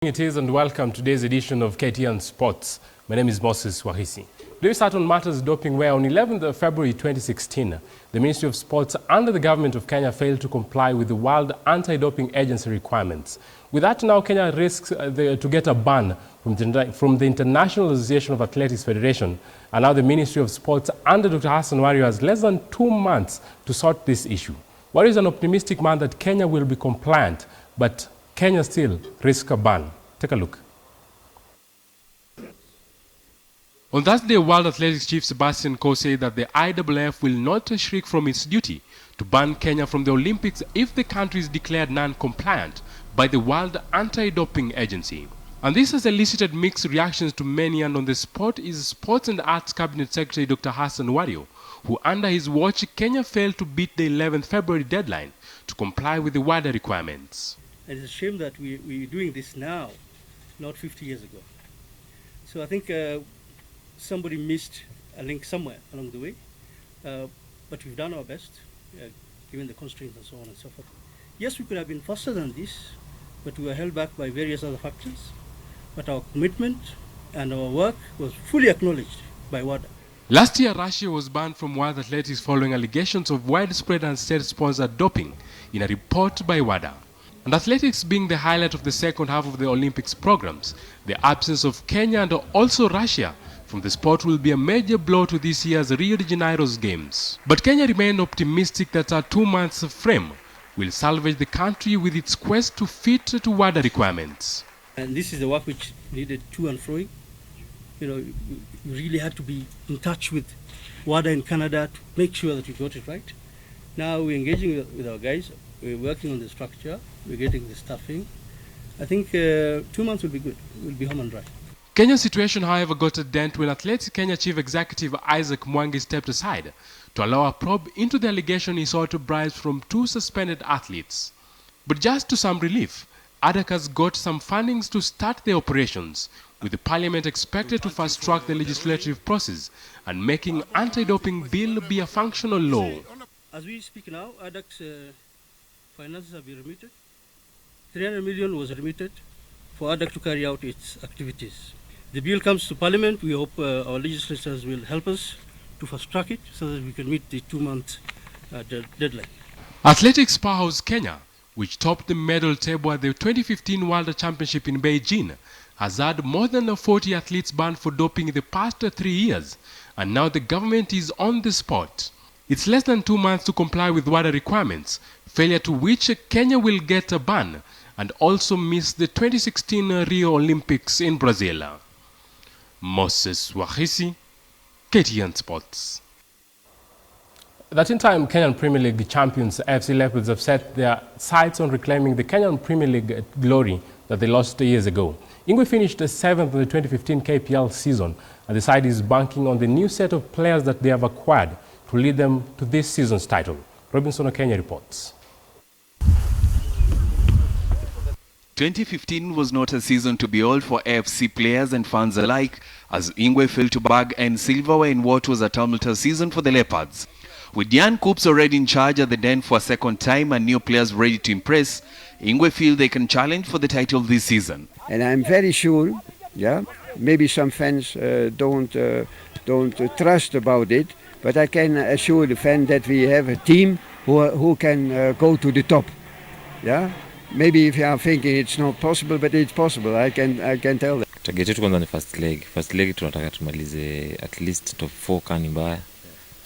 It is, and welcome to today's edition of KTN Sports. My name is Moses Wahisi. Today we start on matters doping, where on 11th of February 2016, the Ministry of Sports under the government of Kenya failed to comply with the World Anti-Doping Agency requirements. With that, now Kenya risks to get a ban from the International Association of Athletics Federation, and now the Ministry of Sports under Dr. Shazana Anwar has less than 2 months to sort this issue. What is an optimistic man that Kenya will be compliant, but Kenya still risks a ban? Take a look. On Thursday, World Athletics Chief Sebastian Coe said that the IAAF will not shrink from its duty to ban Kenya from the Olympics if the country is declared non-compliant by the World Anti-Doping Agency. And this has elicited mixed reactions to many, and on the spot is Sports and Arts Cabinet Secretary Dr. Shazana Anwar, who under his watch Kenya failed to beat the 11th February deadline to comply with the WADA requirements. It's a shame that we're doing this now, not 50 years ago. So I think somebody missed a link somewhere along the way, but we've done our best, given the constraints and so on and so forth. Yes, we could have been faster than this, but we were held back by various other factors. But our commitment and our work was fully acknowledged by WADA. Last year, Russia was banned from World Athletics following allegations of widespread and state-sponsored doping in a report by WADA. And athletics being the highlight of the second half of the Olympics programs, the absence of Kenya and also Russia from the sport will be a major blow to this year's Rio de Janeiro's Games. But Kenya remained optimistic that a 2 months frame will salvage the country with its quest to fit to WADA requirements. And this is the work which needed to and froing. You know, you really had to be in touch with WADA in Canada to make sure that we got it right. Now we're engaging with our guys. We're working on the structure. We're getting the staffing. I think 2 months will be good. We'll be home and dry. Kenya's situation, however, got a dent when Athletics Kenya Chief Executive Isaac Mwangi stepped aside to allow a probe into the allegation he sought bribes from 2 suspended athletes. But just to some relief, ADAC has got some fundings to start the operations, with the Parliament expected to fast-track the legislative process and making anti-doping bill be a functional law. As we speak now, ADAC's finances have been remitted. 300 million was remitted for ADAC to carry out its activities. The bill comes to Parliament. We hope our legislators will help us to fast-track it so that we can meet the 2-month deadline. Athletics powerhouse Kenya, which topped the medal table at the 2015 World Championship in Beijing, has had more than 40 athletes banned for doping in the past 3 years, and now the government is on the spot. It's less than 2 months to comply with WADA requirements, failure to which Kenya will get a ban and also miss the 2016 Rio Olympics in Brazil. Moses Wahisi, KTN Sports. That in time, Kenyan Premier League champions AFC Leopards have set their sights on reclaiming the Kenyan Premier League glory that they lost 2 years ago. Ingwe finished 7th in the 2015 KPL season, and the side is banking on the new set of players that they have acquired to lead them to this season's title. Robinson Okenya reports. 2015 was not a season to behold for AFC players and fans alike, as Ingwe failed to bag and silverware in what was a tumultuous season for the Leopards. With Dian Coops already in charge at the Den for a second time and new players ready to impress, Ingwe feel they can challenge for the title this season. And I'm very sure, maybe some fans don't trust about it, but I can assure the fan that we have a team who can go to the top. Maybe if you are thinking it's not possible, but it's possible. I can tell them. Target yetu kwanza ni first leg tunataka tumalize at least top 4 kani mbaya.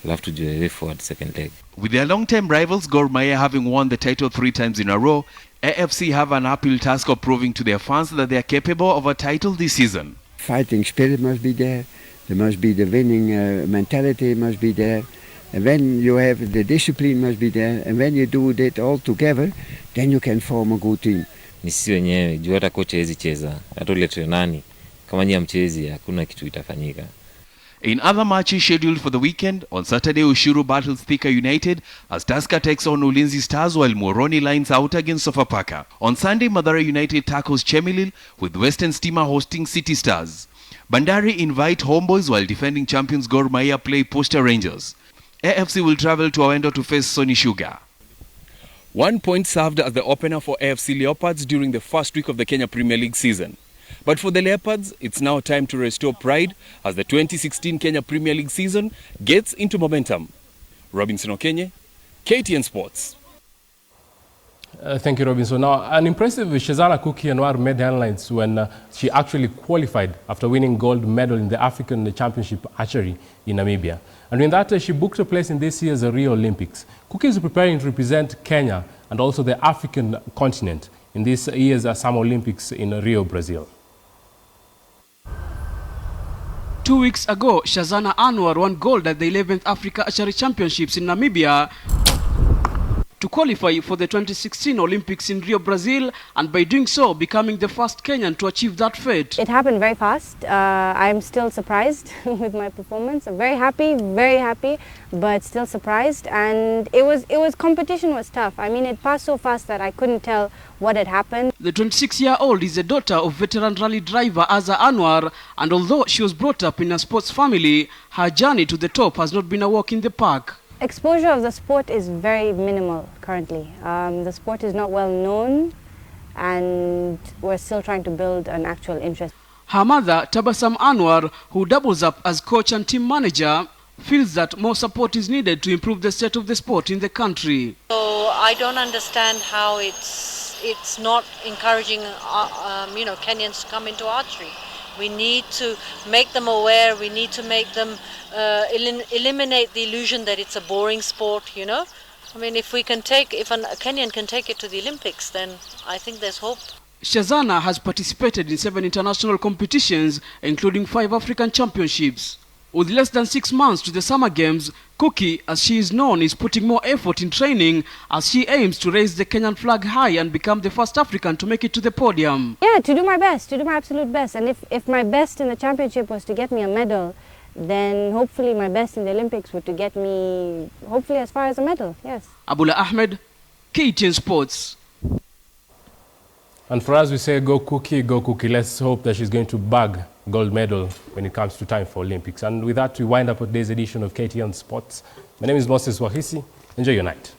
Alafu tujue forward second leg. With their long-term rivals Gor Mahia having won the title 3 times in a row, AFC have an uphill task of proving to their fans that they are capable of a title this season. Fighting spirit must be there. There must be the winning mentality must be there. And when you have the discipline must be there. And when you do that all together, then you can form a good team. Ni sisi wenyewe, juu hata kocha hawezi cheza. Hata ulete nani, kama nyinyi mchezi hakuna kitu itafanyika. In other matches scheduled for the weekend, on Saturday Ushuru battles Thika United as Tusker takes on Ulinzi Stars while Moroni lines out against Sofapaka. On Sunday, Mathare United tackles Chemelil with Western Stima hosting City Stars. Bandari invite Homeboys while defending champions Gor Mahia play Posta Rangers. AFC will travel to Awendo to face Sony Sugar. 1 point served as the opener for AFC Leopards during the first week of the Kenya Premier League season. But for the Leopards, it's now time to restore pride as the 2016 Kenya Premier League season gets into momentum. Robinson Okenye, KTN Sports. Thank you, Robinson. Now, an impressive Shazana Anwar made headlines when she actually qualified after winning gold medal in the African Championship archery in Namibia. And in that, she booked a place in this year's Rio Olympics. Cookie is preparing to represent Kenya and also the African continent in this year's Summer Olympics in Rio, Brazil. 2 weeks ago, Shazana Anwar won gold at the 11th Africa Archery Championships in Namibia to qualify for the 2016 Olympics in Rio, Brazil, and by doing so, becoming the first Kenyan to achieve that fate. It happened very fast. I'm still surprised with my performance. I'm very happy, but still surprised. And competition was tough. I mean, it passed so fast that I couldn't tell what had happened. The 26-year-old is the daughter of veteran rally driver Shazana Anwar, and although she was brought up in a sports family, her journey to the top has not been a walk in the park. Exposure of the sport is very minimal currently. The sport is not well known, and we're still trying to build an actual interest. Her mother, Tabasam Anwar, who doubles up as coach and team manager, feels that more support is needed to improve the state of the sport in the country. So I don't understand how it's not encouraging Kenyans to come into archery. We need to make them aware. We need to make them eliminate the illusion that it's a boring sport. I mean, if a Kenyan can take it to the Olympics, then I think there's hope. Shazana has participated in 7 international competitions, including 5 African championships. With less than 6 months to the Summer Games, Cookie, as she is known, is putting more effort in training as she aims to raise the Kenyan flag high and become the first African to make it to the podium. Yeah, to do my best, to do my absolute best. And if my best in the championship was to get me a medal, then hopefully my best in the Olympics would to get me, hopefully as far as a medal, yes. Abula Ahmed, KTN Sports. And for us, we say, go Cookie, go Cookie. Let's hope that she's going to bag gold medal when it comes to time for Olympics. And with that, we wind up today's edition of KTN Sports. My name is Moses Wahisi. Enjoy your night.